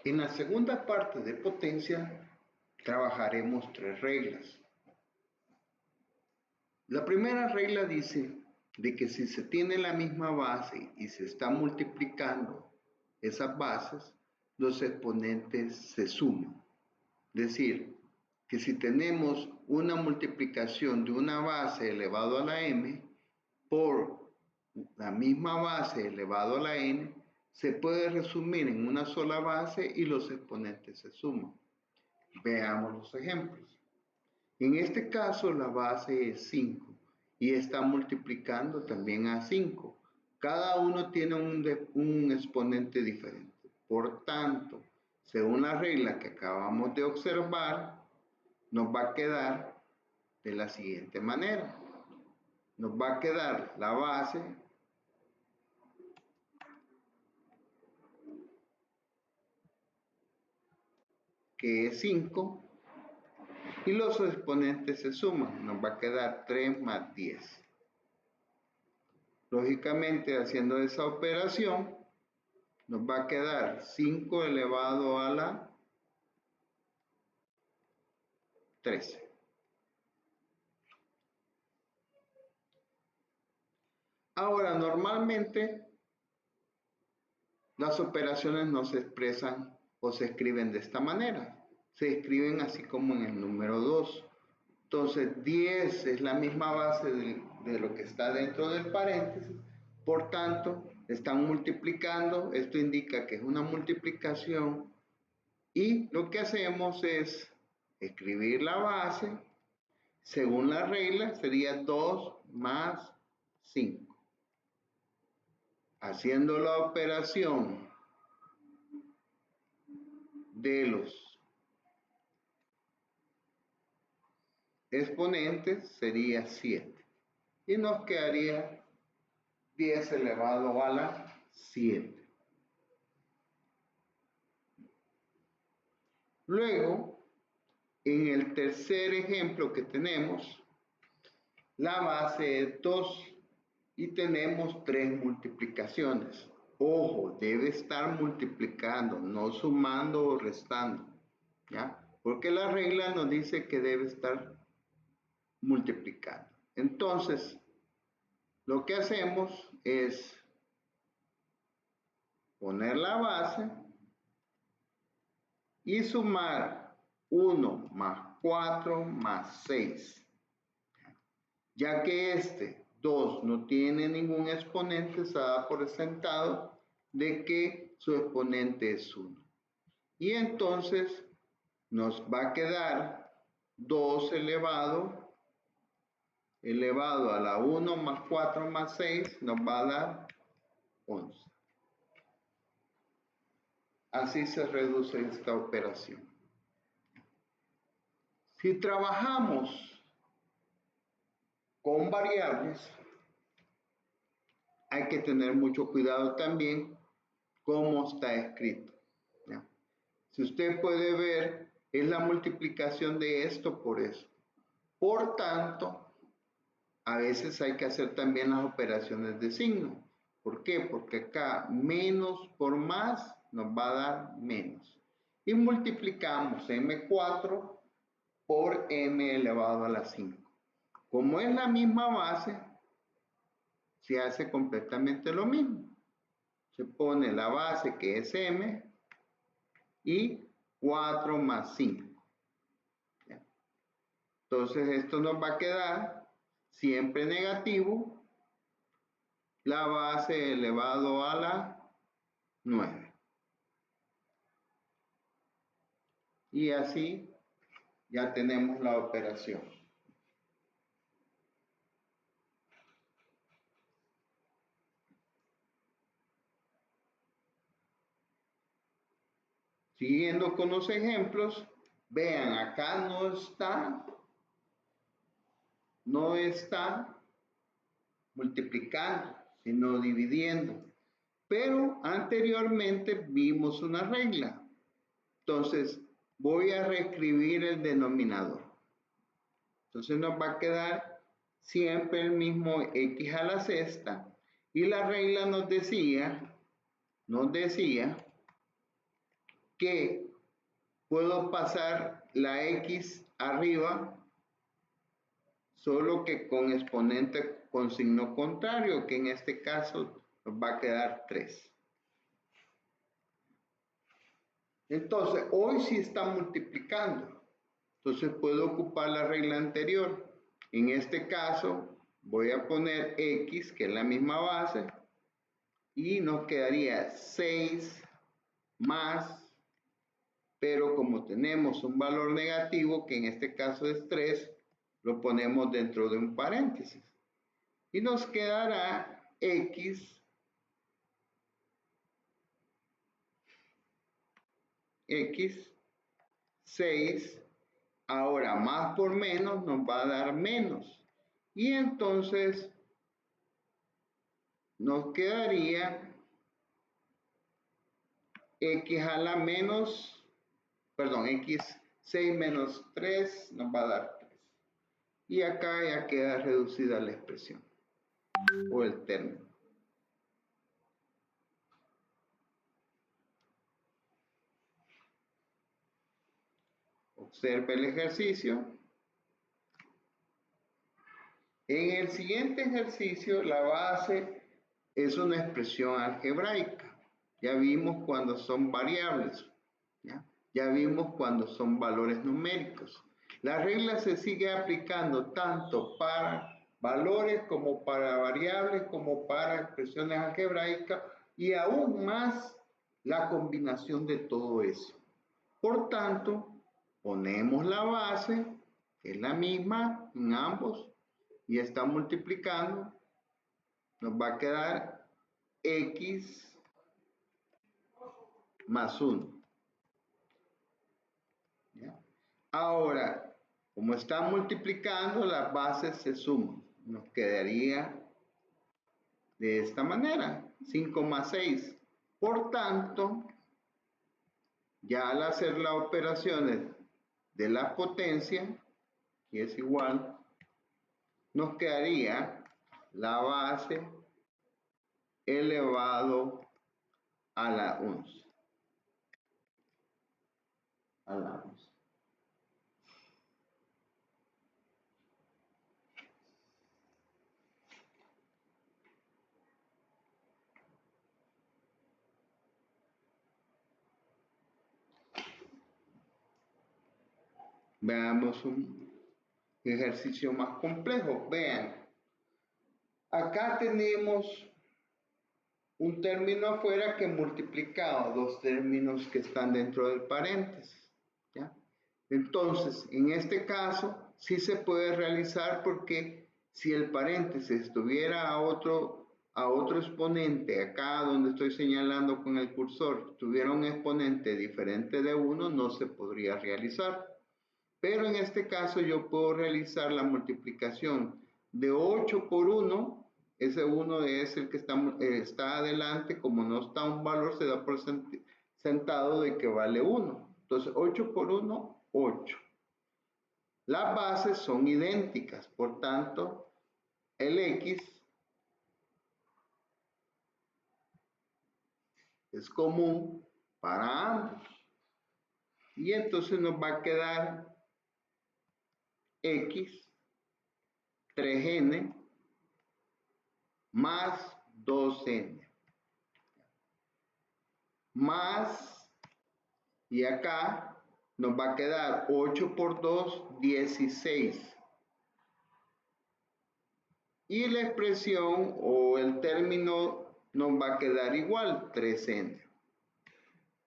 En la segunda parte de potencia trabajaremos tres reglas. La primera regla dice de que si se tiene la misma base y se está multiplicando esas bases, los exponentes se suman. Es decir, que si tenemos una multiplicación de una base elevado a la m por la misma base elevado a la n, se puede resumir en una sola base y los exponentes se suman. Veamos los ejemplos. En este caso la base es 5 y está multiplicando también a 5. Cada uno tiene un exponente diferente. Por tanto, según la regla que acabamos de observar, nos va a quedar de la siguiente manera. Nos va a quedar la base que es 5 y los exponentes se suman. Nos va a quedar 3 más 10. Lógicamente, haciendo esa operación, nos va a quedar 5 elevado a la 13. Ahora, normalmente las operaciones no se expresan o se escriben de esta manera. Se escriben así como en el número 2. Entonces, 10 es la misma base de lo que está dentro del paréntesis. Por tanto, están multiplicando. Esto indica que es una multiplicación. Y lo que hacemos es escribir la base. Según la regla, sería 2 más 5. Haciendo la operación de los exponentes, sería 7. Y nos quedaría 10 elevado a la 7. Luego, en el tercer ejemplo que tenemos, la base es 2 y tenemos 3 multiplicaciones. Ojo, debe estar multiplicando, no sumando o restando, ¿ya? Porque la regla nos dice que debe estar multiplicando. Entonces, lo que hacemos es poner la base y sumar 1 más 4 más 6. Ya que este 2 no tiene ningún exponente, se da por sentado de que su exponente es 1. Y entonces nos va a quedar 2 elevado a la 1 más 4 más 6, nos va a dar 11. Así se reduce esta operación. Si trabajamos con variables, hay que tener mucho cuidado también cómo está escrito, ¿ya? Si usted puede ver, es la multiplicación de esto por eso. Por tanto, a veces hay que hacer también las operaciones de signo. ¿Por qué? Porque acá menos por más nos va a dar menos. Y multiplicamos m4 por m elevado a la 5. Como es la misma base, se hace completamente lo mismo. Se pone la base que es m y 4 más 5. Entonces esto nos va a quedar siempre negativo, la base elevado a la 9. Y así ya tenemos la operación. Siguiendo con los ejemplos, vean, acá no está multiplicando, sino dividiendo. Pero anteriormente vimos una regla. Entonces, voy a reescribir el denominador. Entonces nos va a quedar siempre el mismo x a la sexta. Y la regla nos decía que puedo pasar la x arriba, solo que con exponente con signo contrario, que en este caso nos va a quedar 3. Entonces, hoy sí está multiplicando. Entonces puedo ocupar la regla anterior. En este caso, voy a poner x, que es la misma base, y nos quedaría 6 más, pero como tenemos un valor negativo, que en este caso es 3, lo ponemos dentro de un paréntesis. Y nos quedará x x 6, ahora más por menos nos va a dar menos. Y entonces nos quedaría x a la menos, perdón, x6 menos 3 nos va a dar 3. Y acá ya queda reducida la expresión o el término. Observe el ejercicio. En el siguiente ejercicio, la base es una expresión algebraica. Ya vimos cuando son variables. Ya vimos cuando son valores numéricos. La regla se sigue aplicando tanto para valores como para variables, como para expresiones algebraicas y aún más la combinación de todo eso. Por tanto, ponemos la base, que es la misma en ambos, y está multiplicando, nos va a quedar x más 1. ¿Ya? Ahora, como está multiplicando, las bases se suman. Nos quedaría de esta manera, 5 más 6. Por tanto, ya al hacer las operaciones de la potencia, que es igual, nos quedaría la base elevado a la 11. A la 11. Veamos un ejercicio más complejo. Vean, acá tenemos un término afuera que multiplica dos términos que están dentro del paréntesis. ¿Ya? Entonces, en este caso, sí se puede realizar porque si el paréntesis estuviera a otro exponente, acá donde estoy señalando con el cursor, tuviera un exponente diferente de 1, no se podría realizar. Pero en este caso yo puedo realizar la multiplicación de 8 por 1. Ese 1 es el que está adelante. Como no está un valor, se da por sentado de que vale 1. Entonces 8 por 1, 8. Las bases son idénticas, por tanto, el x es común para ambos. Y entonces nos va a quedar x 3n más 2n. Más, y acá nos va a quedar 8 por 2, 16. Y la expresión o el término nos va a quedar igual, 3n.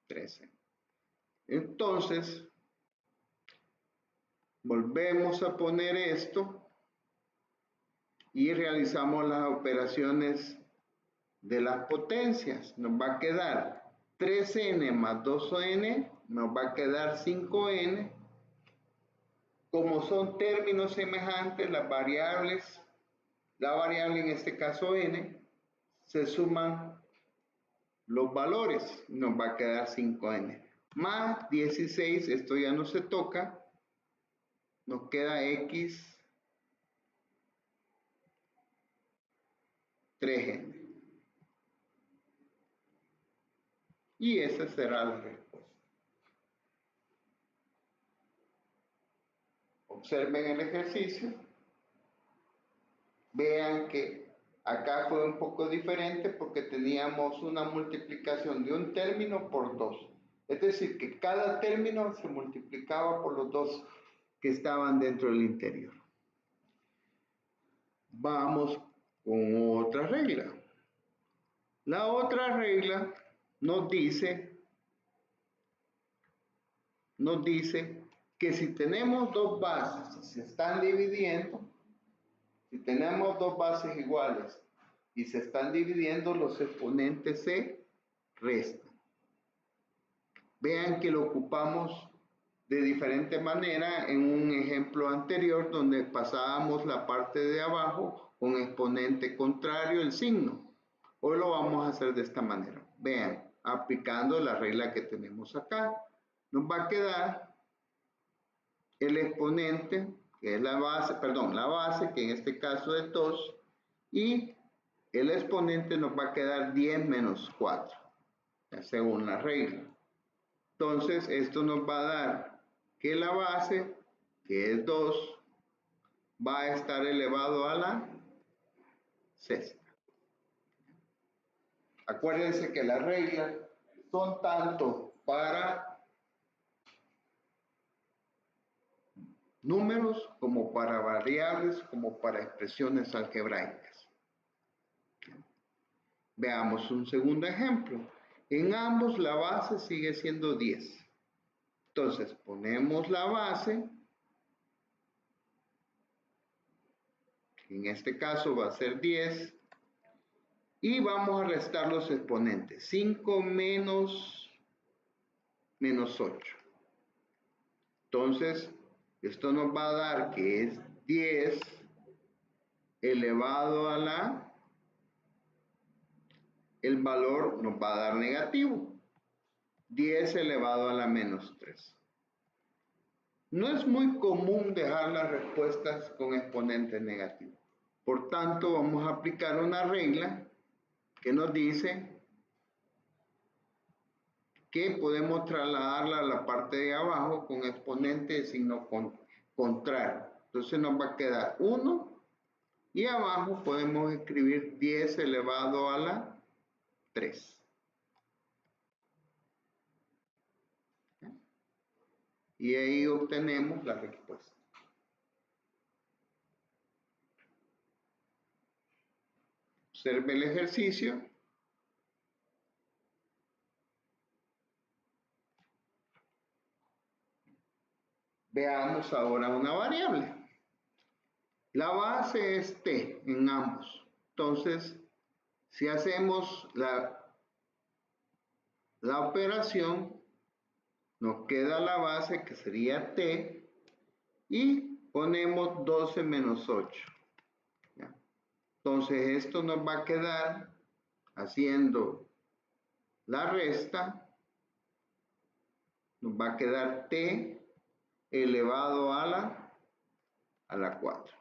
3n. Entonces, volvemos a poner esto y realizamos las operaciones de las potencias. Nos va a quedar 3n más 2n, nos va a quedar 5n. Como son términos semejantes, las variables, la variable en este caso n, se suman los valores, nos va a quedar 5n. Más 16, esto ya no se toca, nos queda x 3n. Y esa será la respuesta. Observen el ejercicio. Vean que acá fue un poco diferente porque teníamos una multiplicación de un término por 2. Es decir, que cada término se multiplicaba por los dos que estaban dentro del interior. Vamos con otra regla. La otra regla nos dice que si tenemos dos bases y se están dividiendo, si tenemos dos bases iguales y se están dividiendo, los exponentes se restan. Vean que lo ocupamos de diferente manera en un ejemplo anterior donde pasábamos la parte de abajo con exponente contrario el signo. Hoy lo vamos a hacer de esta manera. Vean, aplicando la regla que tenemos acá, nos va a quedar el exponente, que es la base, que en este caso es 2, y el exponente nos va a quedar 10 menos 4, según la regla. Entonces, esto nos va a dar que la base, que es 2, va a estar elevado a la sexta. Acuérdense que las reglas son tanto para números como para variables, como para expresiones algebraicas. Veamos un segundo ejemplo. En ambos la base sigue siendo 10. Entonces ponemos la base, en este caso va a ser 10, y vamos a restar los exponentes. 5 menos 8. Entonces, esto nos va a dar que es 10 elevado a la, el valor nos va a dar negativo. 10 elevado a la menos 3. No es muy común dejar las respuestas con exponentes negativos. Por tanto, vamos a aplicar una regla que nos dice que podemos trasladarla a la parte de abajo con exponente de signo contrario. Entonces nos va a quedar 1 y abajo podemos escribir 10 elevado a la 3. Y ahí obtenemos la respuesta. Observe el ejercicio. Veamos ahora una variable. La base es t en ambos. Entonces, si hacemos la operación, nos queda la base que sería t y ponemos 12 menos 8. ¿Ya? Entonces, esto nos va a quedar haciendo la resta, nos va a quedar t elevado a la 4.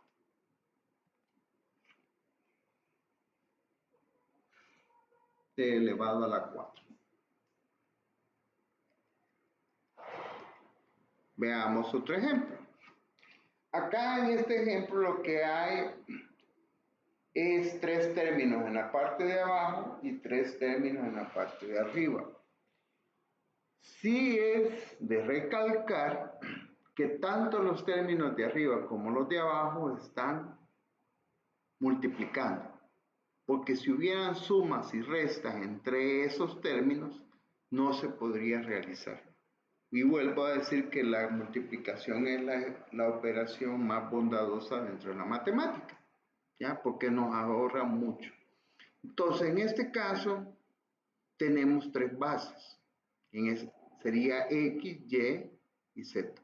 T elevado a la 4. Veamos otro ejemplo. Acá en este ejemplo lo que hay es 3 términos en la parte de abajo y 3 términos en la parte de arriba. Sí es de recalcar que tanto los términos de arriba como los de abajo están multiplicando, porque si hubieran sumas y restas entre esos términos, no se podría realizar. Y vuelvo a decir que la multiplicación es la operación más bondadosa dentro de la matemática, ¿ya? Porque nos ahorra mucho. Entonces, en este caso, tenemos 3 bases. Sería X, Y y Z.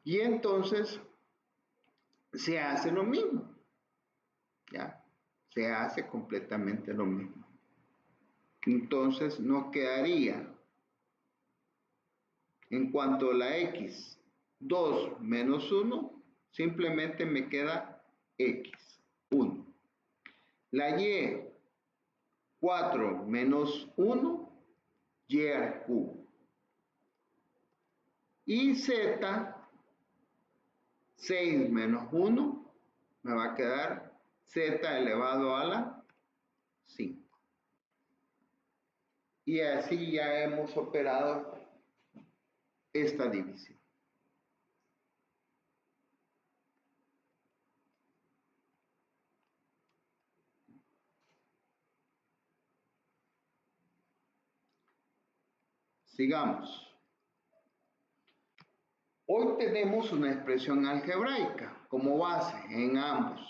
Y entonces, se hace lo mismo, ¿ya? Se hace completamente lo mismo. Entonces, nos quedaría, en cuanto a la X, 2 menos 1, simplemente me queda X, 1. La Y, 4 menos 1, Y al cubo. Y Z, 6 menos 1 me va a quedar z elevado a la 5. Y así ya hemos operado esta división. Sigamos. Hoy tenemos una expresión algebraica como base en ambos.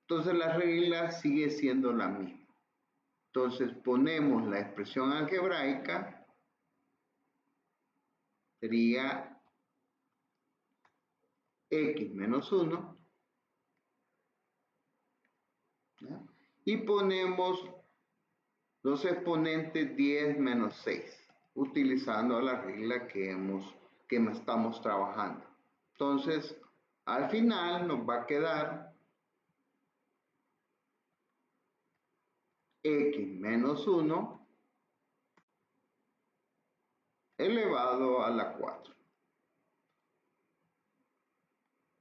Entonces la regla sigue siendo la misma. Entonces ponemos la expresión algebraica, sería x menos 1, ¿ya? Y ponemos los exponentes 10 menos 6, utilizando la regla que estamos trabajando. Entonces, al final nos va a quedar x menos 1 elevado a la 4.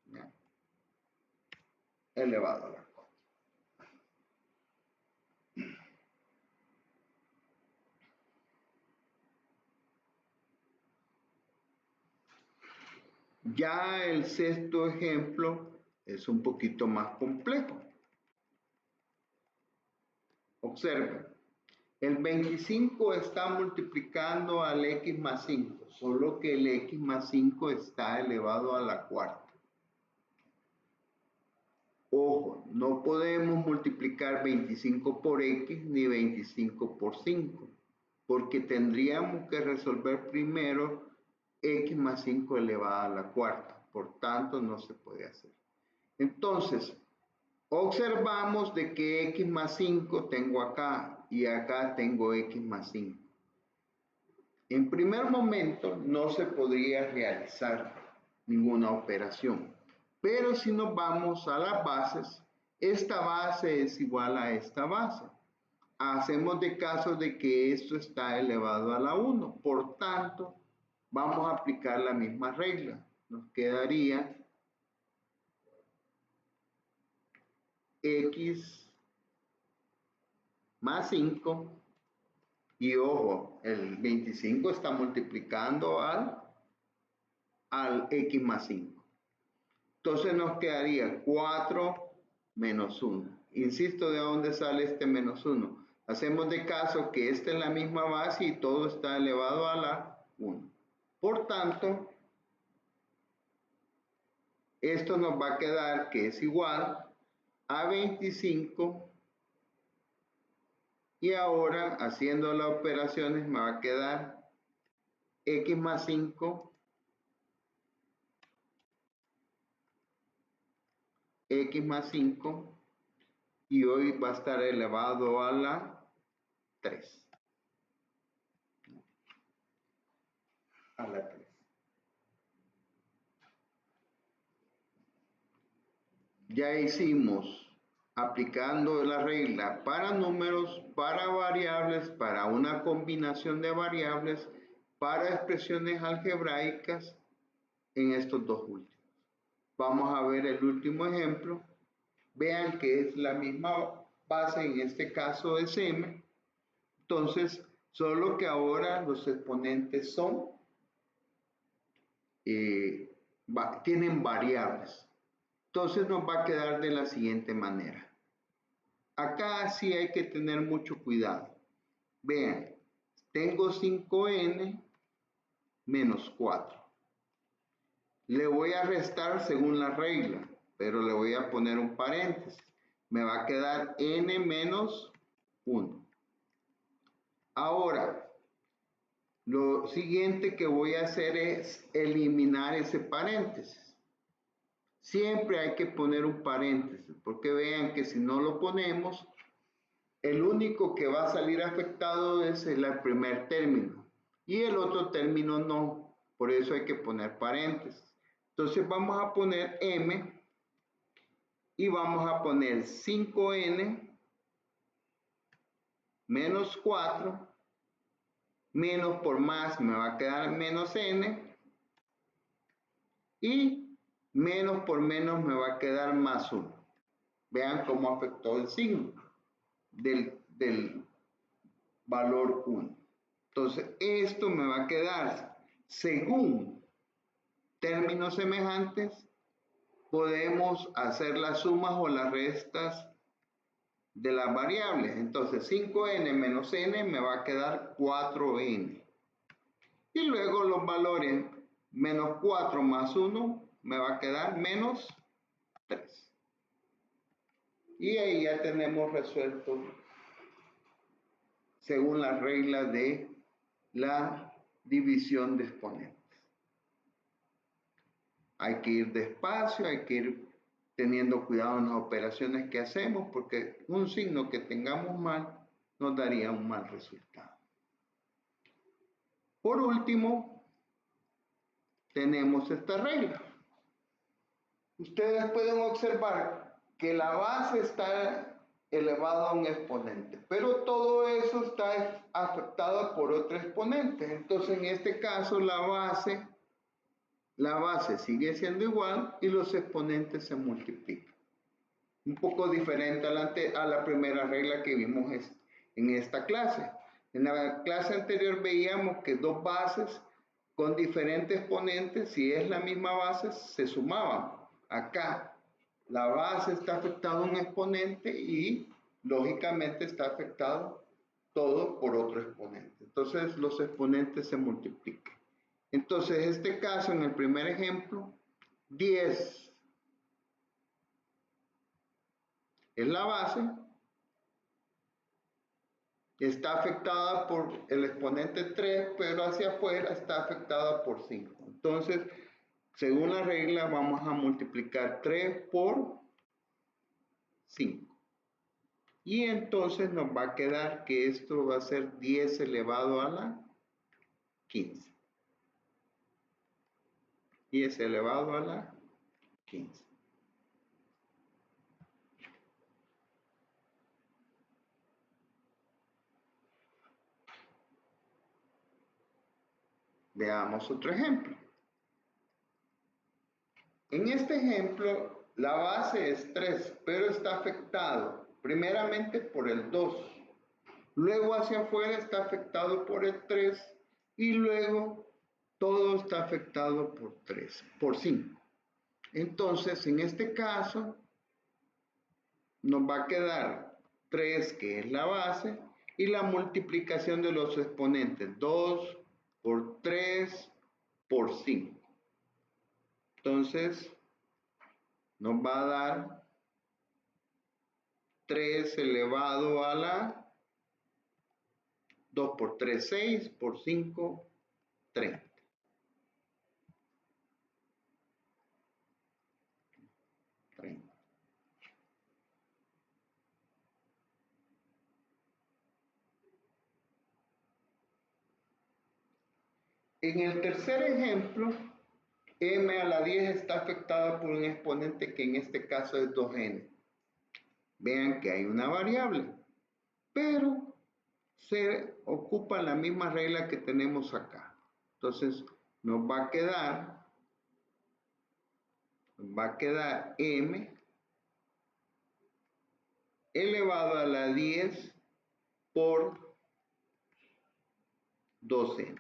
¿Ya? Elevado a la 4. Ya el sexto ejemplo es un poquito más complejo. Observen, el 25 está multiplicando al x más 5, solo que el x más 5 está elevado a la cuarta. Ojo, no podemos multiplicar 25 por x ni 25 por 5, porque tendríamos que resolver primero x más 5 elevado a la cuarta. Por tanto, no se puede hacer. Entonces, observamos de que x más 5 tengo acá y acá tengo x más 5. En primer momento no se podría realizar ninguna operación, pero si nos vamos a las bases, esta base es igual a esta base. Hacemos de caso de que esto está elevado a la 1, por tanto, vamos a aplicar la misma regla. Nos quedaría x más 5, y ojo, el 25 está multiplicando al x más 5. Entonces nos quedaría 4 menos 1. Insisto, ¿de dónde sale este menos 1? Hacemos de caso que esta es la misma base y todo está elevado a la 1. Por tanto, esto nos va a quedar que es igual a 25. Y ahora, haciendo las operaciones, me va a quedar x más 5, x más 5, y hoy va a estar elevado a la 3. A la 3. Ya hicimos, aplicando la regla para números, para variables, para una combinación de variables, para expresiones algebraicas en estos dos últimos. Vamos a ver el último ejemplo. Vean que es la misma base, en este caso es m. Entonces, solo que ahora los exponentes son, tienen variables. Entonces nos va a quedar de la siguiente manera. Acá sí hay que tener mucho cuidado. Vean, tengo 5n menos 4. Le voy a restar según la regla, pero le voy a poner un paréntesis. Me va a quedar n menos 1. Ahora, lo siguiente que voy a hacer es eliminar ese paréntesis. Siempre hay que poner un paréntesis, porque vean que si no lo ponemos, el único que va a salir afectado es el primer término y el otro término no. Por eso hay que poner paréntesis. Entonces vamos a poner m y vamos a poner 5n menos 4, menos por más me va a quedar menos n, y Menos por menos me va a quedar más 1. Vean cómo afectó el signo del valor 1. Entonces, esto me va a quedar según términos semejantes. Podemos hacer las sumas o las restas de las variables. Entonces 5n menos n me va a quedar 4n. Y luego los valores menos 4 más 1 me va a quedar menos 3. Y ahí ya tenemos resuelto según las reglas de la división de exponentes. Hay que ir despacio, hay que ir teniendo cuidado en las operaciones que hacemos, porque un signo que tengamos mal nos daría un mal resultado. Por último, tenemos esta regla. Ustedes pueden observar que la base está elevada a un exponente, pero todo eso está afectado por otro exponente. Entonces, en este caso, la base sigue siendo igual y los exponentes se multiplican. Un poco diferente a la primera regla que vimos en esta clase. En la clase anterior veíamos que dos bases con diferentes exponentes, si es la misma base, se sumaban. Acá la base está afectada a un exponente y lógicamente está afectado todo por otro exponente. Entonces los exponentes se multiplican. Entonces, en este caso, en el primer ejemplo, 10 es la base, está afectada por el exponente 3, pero hacia afuera está afectada por 5. Entonces, según la regla, vamos a multiplicar 3 por 5. Y entonces nos va a quedar que esto va a ser 10 elevado a la 15. 10 elevado a la 15. Veamos otro ejemplo. En este ejemplo, la base es 3, pero está afectado primeramente por el 2. Luego hacia afuera está afectado por el 3 y luego todo está afectado por 5. Entonces, en este caso, nos va a quedar 3, que es la base, y la multiplicación de los exponentes, 2 por 3 por 5. Entonces, nos va a dar 3 elevado a la 2 por 3, 6, por 5, 30. En el tercer ejemplo, m a la 10 está afectada por un exponente que en este caso es 2n. Vean que hay una variable, pero se ocupa la misma regla que tenemos acá. Entonces, nos va a quedar m elevado a la 10 por 2n.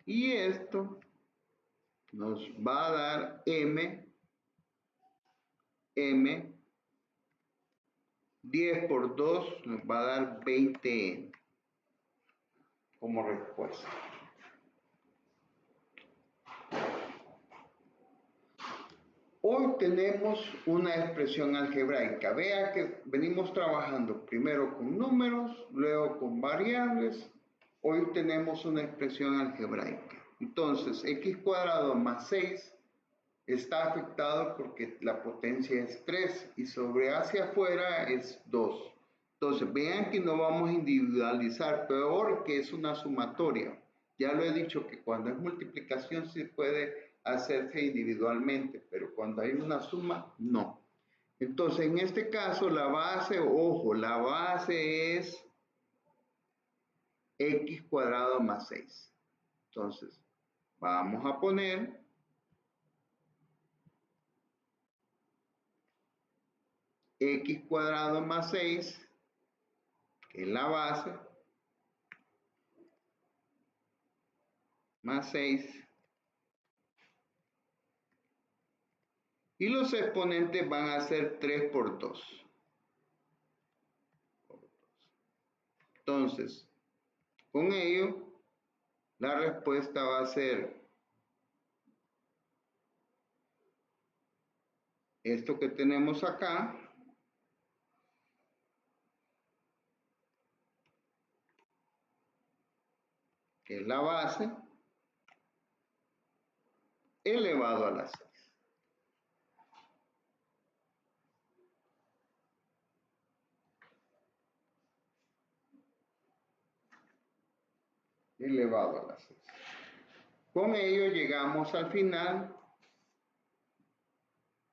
Y esto nos va a dar m 10 por 2 nos va a dar 20n como respuesta. Hoy tenemos una expresión algebraica. Vea que venimos trabajando primero con números, luego con variables. Hoy tenemos una expresión algebraica. Entonces, x cuadrado más 6 está afectado porque la potencia es 3 y sobre hacia afuera es 2. Entonces, vean que no vamos a individualizar, peor que es una sumatoria. Ya lo he dicho que cuando es multiplicación sí puede hacerse individualmente, pero cuando hay una suma, no. Entonces, en este caso, la base, ojo, la base es x cuadrado más 6. Entonces, vamos a poner x cuadrado más 6, que es la base, más 6, y los exponentes van a ser 3 por 2. Entonces, con ello, la respuesta va a ser esto que tenemos acá, que es la base, elevado a la 6. Elevado a la 6. Con ello llegamos al final.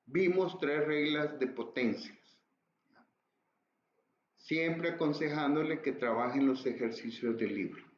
Vimos 3 reglas de potencias. Siempre aconsejándole que trabajen los ejercicios del libro.